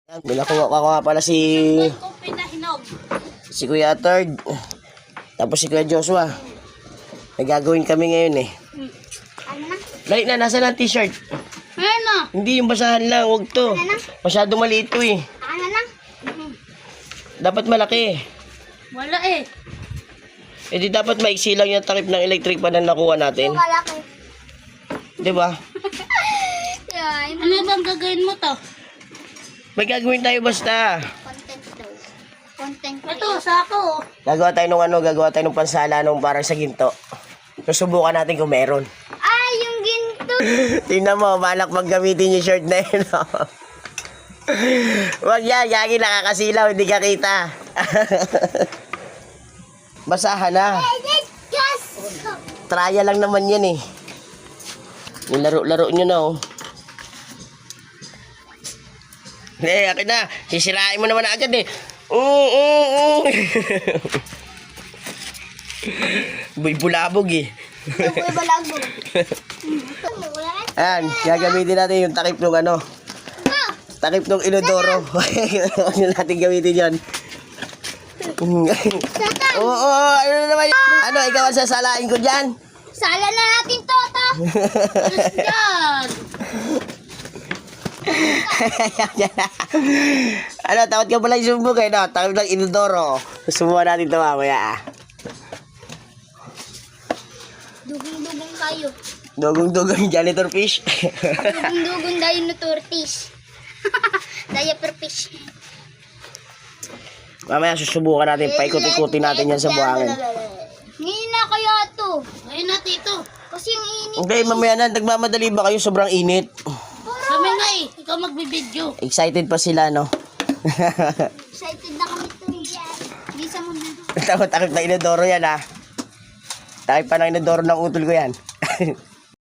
Binakuha ko nga pala si Kuya Third. Tapos si Kuya Joshua. May gagawin kami ngayon eh. Ano na? Dali na, nasa lang t-shirt? Ano na? Hindi, yung basahan lang, huwag to. Ano na? Masyado maliit to eh. Ano na? Dapat malaki. Wala eh. E di dapat maiksi lang yung takip ng electric pan na nakuha natin. Malaki. Diba? Ano bang gagawin mo to? May gagawin tayo basta. Content daw. Content. Ito, sako. Gagawa tayo ng pansala nung parang sa ginto. Susubukan natin kung meron. Ay, yung ginto. Tingnan mo, balak maggamitin yung shirt na yun. Wag yan, yagi nakakasilaw, hindi ka kita. Basahan na. Traya lang naman yan eh. Nilaro-laro nyo na oh. Akin na. Sisirain mo naman agad eh. Bulabog eh. Bulabog. Ayan, gagamitin natin yung takip ng ano. Takip ng inodoro. Ano natin gamitin yan? Oo, ano naman yan? Ano, ikaw ang sasalain ko dyan? Sala na natin to. Yan. Ano, takot ka pala isumbog eh, no? Takip ng inodoro. Subukan natin ito mamaya. Dugong-dugong kayo. Dugong-dugong janitor fish. Dugong-dugong dinosaur fish. Diaper fish. Mamaya susubukan natin, paikot-ikutin natin yan sa buhangin. Ngayon na kaya to. Ngayon na ito. Kasi yung init. Hindi, mamaya na, nagmamadali ba kayo? Sobrang init. Kami nga eh. Ikaw magbibideo. Excited pa sila, no? Excited na kami to. Bisa mo na. Takip na inodoro yan, ha? Takip pa ng inodoro ng utol ko yan.